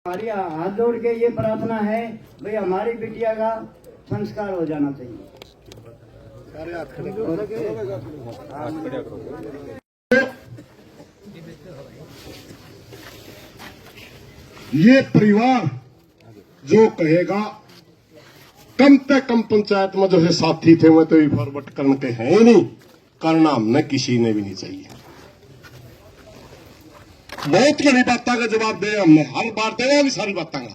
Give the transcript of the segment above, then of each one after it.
हमारी हाथ जोड़ के ये प्रार्थना है भाई हमारी बिटिया का संस्कार हो जाना चाहिए। ये परिवार जो कहेगा, कम से कम पंचायत में जो है साथी थे वो तो फॉरवर्ड करने के हैं ही नहीं, करना हमने किसी ने भी नहीं चाहिए। बहुत बड़ी बातों का जवाब दे हमने, हर बार देगा भी सारी बातों का।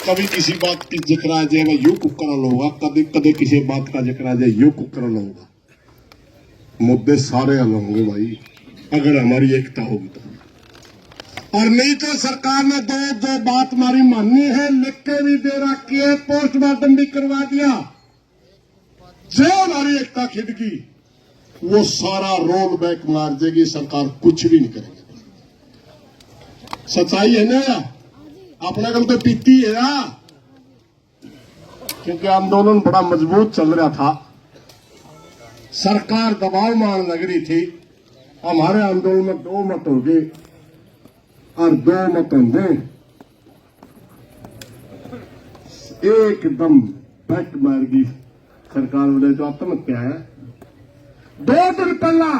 कभी किसी बात की जिक्र आ जाएगा यू कुकरल होगा, कभी कभी किसी बात का जिक्र आ जाए यू कुकरल होगा। मुद्दे सारे हल होंगे भाई अगर हमारी एकता होगी तो। और नहीं तो सरकार ने दो बात हमारी माननी है, लिख के भी दे रखी है, पोस्टमार्टम भी करवा दिया। जो हमारी एकता खिदकी वो सारा रोल बैक मार देगी, सरकार कुछ भी नहीं करेगी। सच्चाई है ना, अपना कल तो पीती है ना, क्योंकि आंदोलन बड़ा मजबूत चल रहा था, सरकार दबाव मान लग रही थी। हमारे आंदोलन में 2 मत हो गए और 2 मत होंगे एकदम बैक मार गई सरकार बोले तो आत्महत्या है। 2 दिन पहला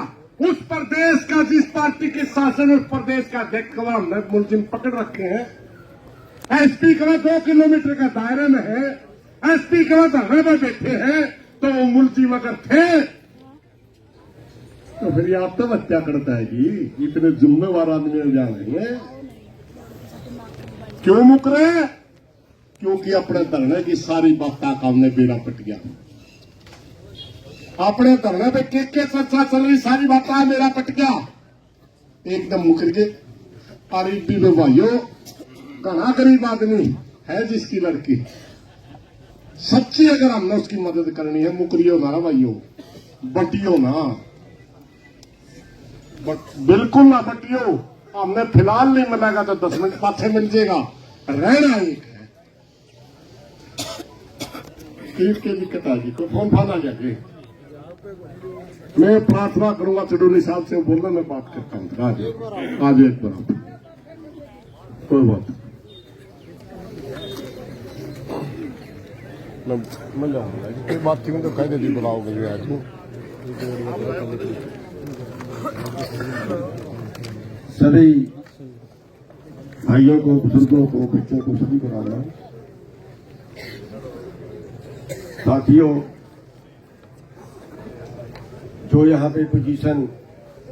उस प्रदेश का जिस पार्टी के शासन उस प्रदेश का अध्यक्ष को हमने मुलजिम पकड़ रखे हैं। एसपी का 2 किलोमीटर का दायरे में है, एसपी का धरने में बैठे हैं, तो वो मुलजिम अगर थे तो फिर ये आत्महत्या करता है जी। इतने जिम्मेवार आदमी जा रहे हैं, क्यों मुक रहे हैं? क्योंकि अपने धरने की सारी बातें का हमने बेड़ा पट गया। अपने धरने पे के चर्चा चल रही सारी बातें मेरा पट गया, एकदम मुकर गए। गरीबी में भाइयों घना गरीब आदमी है जिसकी लड़की सच्ची अगर हमने उसकी मदद करनी है, मुकरियो ना भाइयों, बटियो ना, बिल्कुल ना बटियो। हमने फिलहाल नहीं मिलेगा तो 10 मिनट पाछे मिल जाएगा, रहना एक है। की दिक्कत आएगी, कोई फोन फाना जाके मैं प्रार्थना करूंगा चडोली साहब से, बोलना मैं बात करता हूँ आज एक बार कोई बात मैं जाऊंगा कोई बात थी तो कह देती बुलाओगे आज। सभी भाइयों को, बुजुर्गों को, बच्चों को सभी को राम राम। साथियों, जो यहाँ पे पोजीशन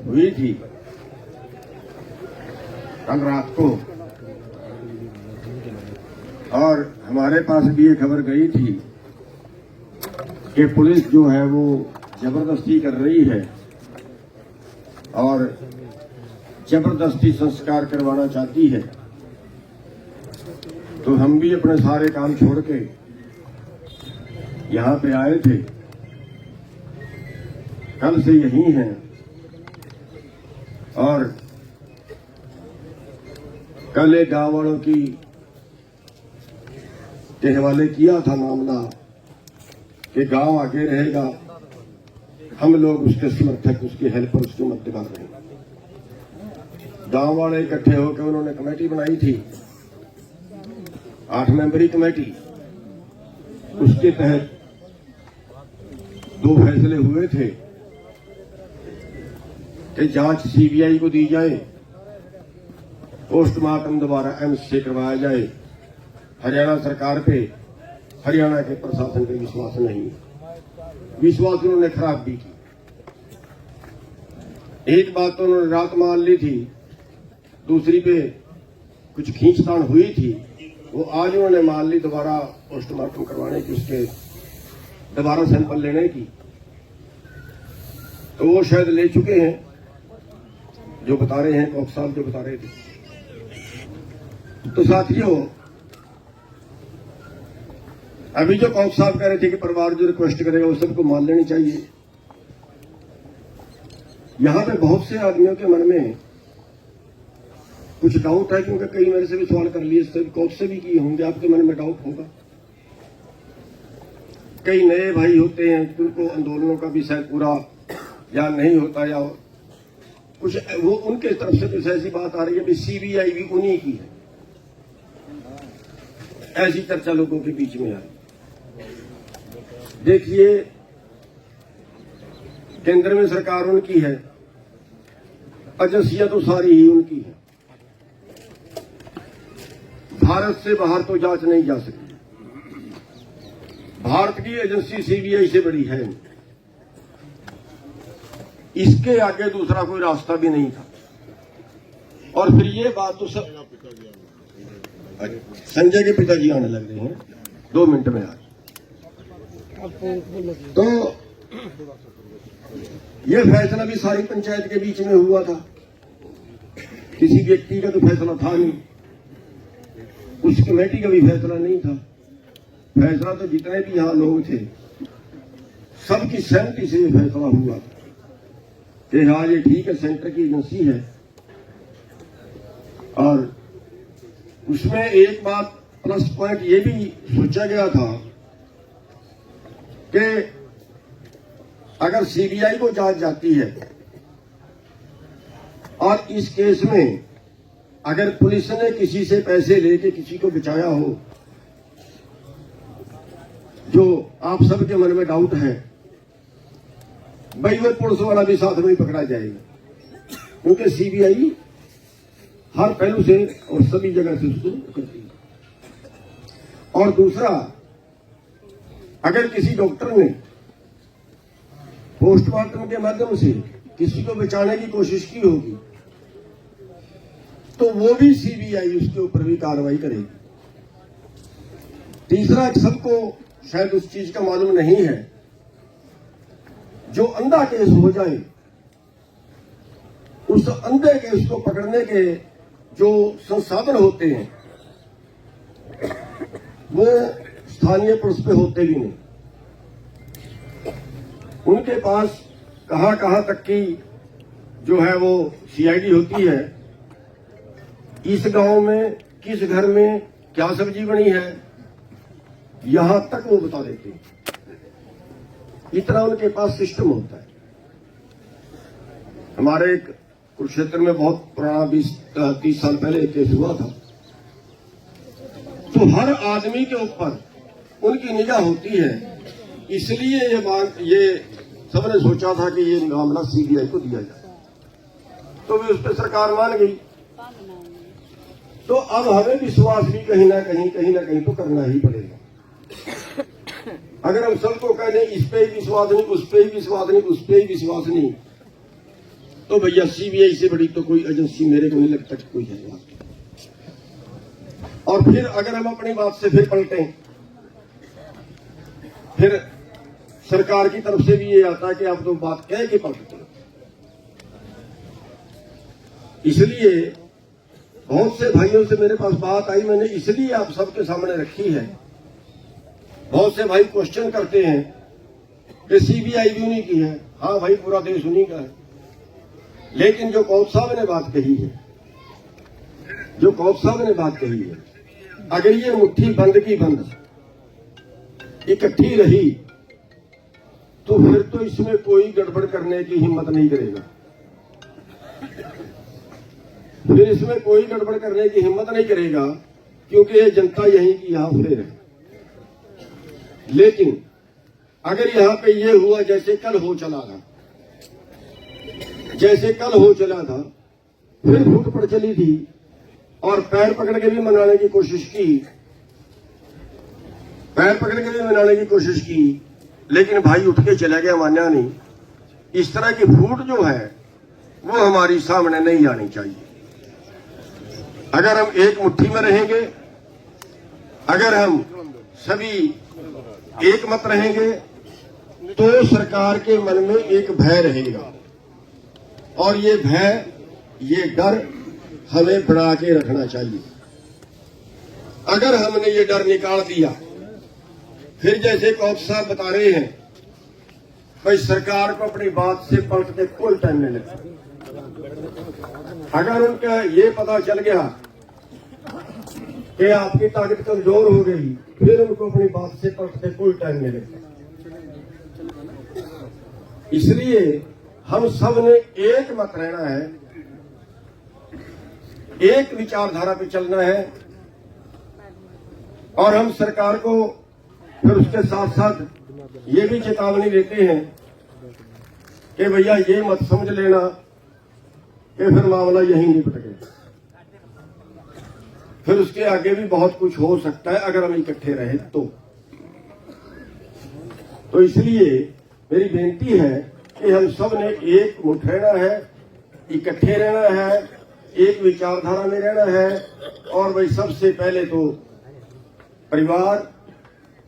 हुई थी कल रात को, और हमारे पास भी ये खबर गई थी कि पुलिस जो है वो जबरदस्ती कर रही है और जबरदस्ती संस्कार करवाना चाहती है, तो हम भी अपने सारे काम छोड़ के यहाँ पे आए थे। कल से यही हैं और कल एक गांव वालों की के हवाले किया था मामला कि गांव आगे रहेगा, हम लोग उसके समर्थक, उसके हेल्पर, उसके मददगार रहेंगे। गांव वाले इकट्ठे होकर उन्होंने कमेटी बनाई थी, 8 मेंबरी कमेटी। उसके तहत 2 फैसले हुए थे कि जांच सीबीआई को दी जाए, पोस्टमार्टम दोबारा एम्स से करवाया जाए। हरियाणा सरकार पे, हरियाणा के प्रशासन पे विश्वास नहीं, विश्वास उन्होंने खराब भी की। एक बात तो उन्होंने रात मान ली थी, दूसरी पे कुछ खींचतान हुई थी, वो आज उन्होंने मान ली दोबारा पोस्टमार्टम करवाने की, उसके दोबारा सैंपल लेने की। तो वो शायद ले चुके हैं, जो बता रहे हैं, कौक साहब जो बता रहे थे। तो साथियों, अभी जो कौक साहब कह रहे थे कि परिवार जो रिक्वेस्ट करेगा वो सबको मान लेनी चाहिए, यहां पे बहुत से आदमियों के मन में कुछ डाउट है, क्योंकि कई मेरे से भी सवाल कर लिए, कौक से भी किए होंगे, आपके मन में डाउट होगा। कई नए भाई होते हैं, उनको आंदोलनों का भी शायद पूरा या नहीं होता, या कुछ वो उनके तरफ से कुछ ऐसी बात आ रही है कि सीबीआई भी उन्हीं की है। ऐसी चर्चा लोगों के बीच में आई। देखिए, केंद्र में सरकार उनकी है, एजेंसियां तो सारी ही उनकी है। भारत से बाहर तो जांच नहीं जा सकती। भारत की एजेंसी सीबीआई से बड़ी है, इसके आगे दूसरा कोई रास्ता भी नहीं था। और फिर ये बात तो सब संजय के पिताजी आने लग रहे हैं 2 मिनट में आज। तो ये फैसला भी सारी पंचायत के बीच में हुआ था, किसी व्यक्ति का तो फैसला था नहीं, उस कमेटी का भी फैसला नहीं था। फैसला तो जितने भी यहां लोग थे सबकी सहमति से ये फैसला हुआ कि हाँ ये ठीक है, सेंटर की एजेंसी है। और उसमें एक बात प्लस पॉइंट ये भी सोचा गया था कि अगर सीबीआई को जांच जाती है और इस केस में अगर पुलिस ने किसी से पैसे लेके किसी को बचाया हो, जो आप सबके मन में डाउट है, भाई वो पुलिस वाला भी साथ में ही पकड़ा जाएगा, क्योंकि सीबीआई हर पहलू से और सभी जगह से उसको करती है। और दूसरा, अगर किसी डॉक्टर ने पोस्टमार्टम के माध्यम से किसी को बचाने की कोशिश की होगी तो वो भी सीबीआई उसके ऊपर भी कार्रवाई करेगी। तीसरा, सबको शायद उस चीज का मालूम नहीं है, जो अंधा केस हो जाए उस अंधे केस को पकड़ने के जो संसाधन होते हैं वो स्थानीय पुलिस पे होते भी नहीं। उनके पास कहां तक की जो है वो सीआईडी होती है, इस गांव में किस घर में क्या सब्जी बनी है यहां तक वो बता देते हैं। इतना उनके पास सिस्टम होता है। हमारे एक कुरुक्षेत्र में बहुत पुराना 20-30 साल पहले एक केस हुआ था, तो हर आदमी के ऊपर उनकी निगाह होती है। इसलिए ये सबने सोचा था कि ये मामला सीबीआई को दिया जाए, तो भी उस पर सरकार मान गई। तो अब हमें विश्वास भी कहीं ना कहीं तो करना ही पड़ेगा। अगर हम सबको कह दें इस पे ही विश्वास नहीं, उस पे ही विश्वास नहीं, उस पे ही विश्वास नहीं, तो भैया सीबीआई से बड़ी तो कोई एजेंसी मेरे को नहीं लगता कि कोई है। और फिर अगर हम अपनी बात से फिर पलटें, फिर सरकार की तरफ से भी ये आता है कि आप तो बात कह के पलटते। इसलिए बहुत से भाइयों से मेरे पास बात आई, मैंने इसलिए आप सबके सामने रखी है। बहुत से भाई क्वेश्चन करते हैं कि सीबीआई भी उन्हीं की है। हाँ भाई, पूरा देश उन्हीं का है, लेकिन जो कौफ साहब ने बात कही है, अगर ये मुट्ठी बंद की बंद इकट्ठी रही तो फिर तो इसमें कोई गड़बड़ करने की हिम्मत नहीं करेगा। फिर इसमें कोई गड़बड़ करने की हिम्मत नहीं करेगा, क्योंकि ये जनता यहीं की यहां फिर है। लेकिन अगर यहां पे ये हुआ जैसे कल हो चला था, फिर फूट पड़ चली थी और पैर पकड़ के भी मनाने की कोशिश की, लेकिन भाई उठ के चला गया, माना नहीं। इस तरह की फूट जो है वो हमारी सामने नहीं आनी चाहिए। अगर हम एक मुट्ठी में रहेंगे, अगर हम सभी एक मत रहेंगे, तो सरकार के मन में एक भय रहेगा, और ये भय, ये डर हमें बढ़ा के रखना चाहिए। अगर हमने ये डर निकाल दिया, फिर जैसे कौफ साहब बता रहे हैं, भाई सरकार को अपनी बात से पलटने कोई टाइम नहीं लगता। अगर उनका ये पता चल गया कि आपकी ताकत कमजोर हो गई, फिर उनको अपनी बात से पलटने कोई टाइम नहीं लगता। इसलिए हम सब ने एक मत रहना है, एक विचारधारा पे चलना है, और हम सरकार को फिर उसके साथ साथ ये भी चेतावनी देते हैं कि भैया ये मत समझ लेना कि फिर मामला यहीं निपट गया। फिर उसके आगे भी बहुत कुछ हो सकता है अगर हम इकट्ठे रहे तो इसलिए मेरी बेनती है कि हम सब ने एक मुठ रहना है, इकट्ठे रहना है, एक विचारधारा में रहना है। और भाई सबसे पहले तो परिवार,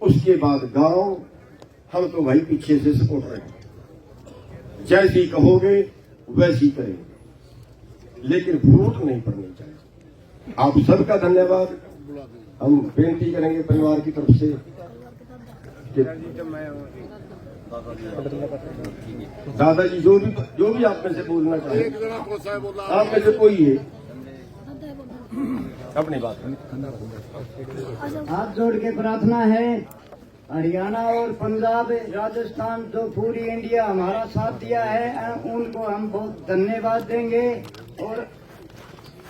उसके बाद गांव, हम तो भाई पीछे से सपोर्ट रहे, जैसी कहोगे वैसी करेंगे, लेकिन फूट नहीं पड़नी चाहिए। आप सबका धन्यवाद। हम बेनती करेंगे परिवार की तरफ से कि दादाजी जो भी आप में से बोलना चाहिए, आप में से कोई है अपनी बात। हाथ जोड़ के प्रार्थना है, हरियाणा और पंजाब, राजस्थान, जो पूरी इंडिया हमारा साथ दिया है, उनको हम बहुत धन्यवाद देंगे। और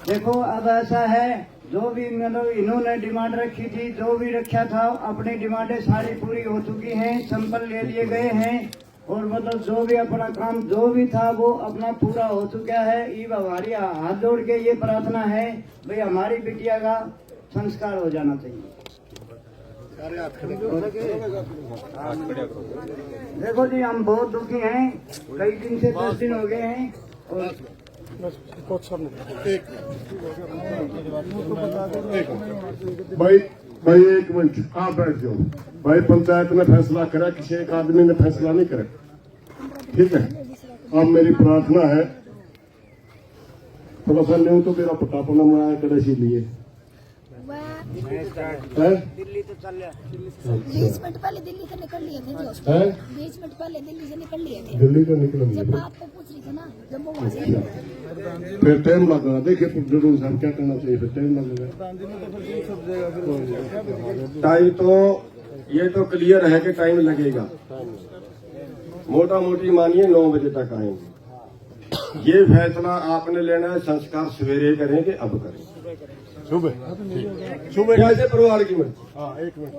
देखो अब ऐसा है, जो भी मतलब इन्होंने डिमांड रखी थी, जो भी रखा था, अपनी डिमांडें सारी पूरी हो चुकी हैं, सैंपल ले लिए गए हैं। और मतलब जो भी अपना काम जो भी था वो अपना पूरा हो चुका है। ये हमारी हाथ जोड़ के ये प्रार्थना है भाई हमारी बिटिया का संस्कार हो जाना चाहिए। देखो जी हम बहुत दुखी हैं, कई दिन से 10 दिन हो गए हैं। और भाई एक मिनट आप बैठ जाओ। भाई पंचायत ने फैसला करा, किसी एक आदमी ने फैसला नहीं करा, ठीक है। अब मेरी प्रार्थना है, थोड़ा सा न्यू तो मेरा पटापना बनाया कर, इसीलिए दिल्ली तो चल रहा 20 मिनट पहले दिल्ली से निकल लिए थे जो 20 मिनट पहले दिल्ली से निकल लिए थे। दिल्ली तो निकल जब आपको पूछ रही थी ना, जब वो वहाँ से फिर टाइम लगेगा। देखिए जरूर हम क्या करना चाहिए, फिर टाइम लगेगा। टाइम तो ये तो क्लियर है कि टाइम लगेगा। मोटा मोटी मानिए 9 बजे तक आएंगे। ये फैसला आपने लेना है, संस्कार सवेरे करेंगे, अब करेंगे सुबह कैसे परिवार की मर्जी। एक मिनट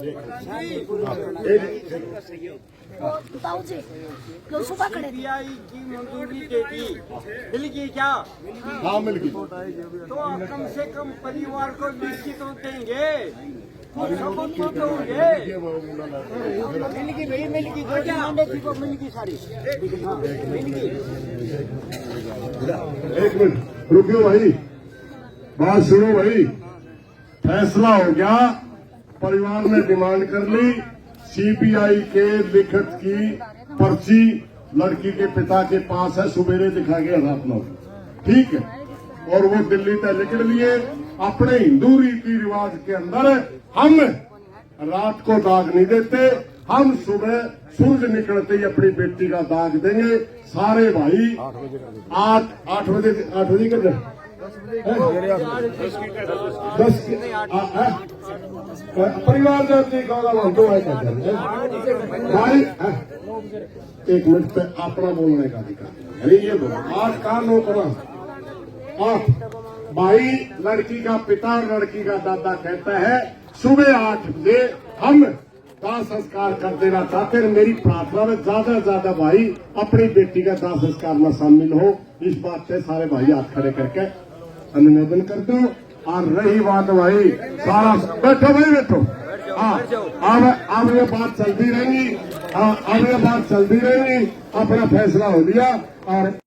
बताओ जी, लोग सुबह खड़े थे। की मंजूरी दे दी, मिल गई क्या? हाँ मिल गई। तो कम से कम परिवार को निश्चित तो देंगे, सबूत तो दोगे। मिल गई भाई, मिल गई, जो डिमांडें थी वो मिल गई सारी। एक मिनट रुकियो भाई, बात सुनो भाई। फैसला हो गया, परिवार ने डिमांड कर ली, सीबीआई के लिखित की पर्ची लड़की के पिता के पास है, सवेरे दिखा गया रात 9, ठीक है। और वो दिल्ली तक निकल लिए। अपने हिंदू रीति रिवाज के अंदर हम रात को दाग नहीं देते, हम सुबह सूरज निकलते ही अपनी बेटी का दाग देंगे। सारे भाई 8 बजे कर 10 परिवार जाती भाई। एक मिनट पे अपना बोलने का अधिकार, ये बोलो 8 का 9 करा 8 भाई। लड़की का पिता और लड़की का दादा कहता है सुबह 8 बजे हम दाह संस्कार कर देना चाहते हैं। मेरी प्रार्थना में ज्यादा से ज्यादा भाई अपनी बेटी का दाह संस्कार में शामिल हो, इस बात से सारे भाई हाथ खड़े करके अनुमोदन कर दो। और रही बात भाई सारा बैठो भाई बैठो, अब ये बात चलती रहेंगी, अब ये बात चलती रहेगी। अपना फैसला हो लिया और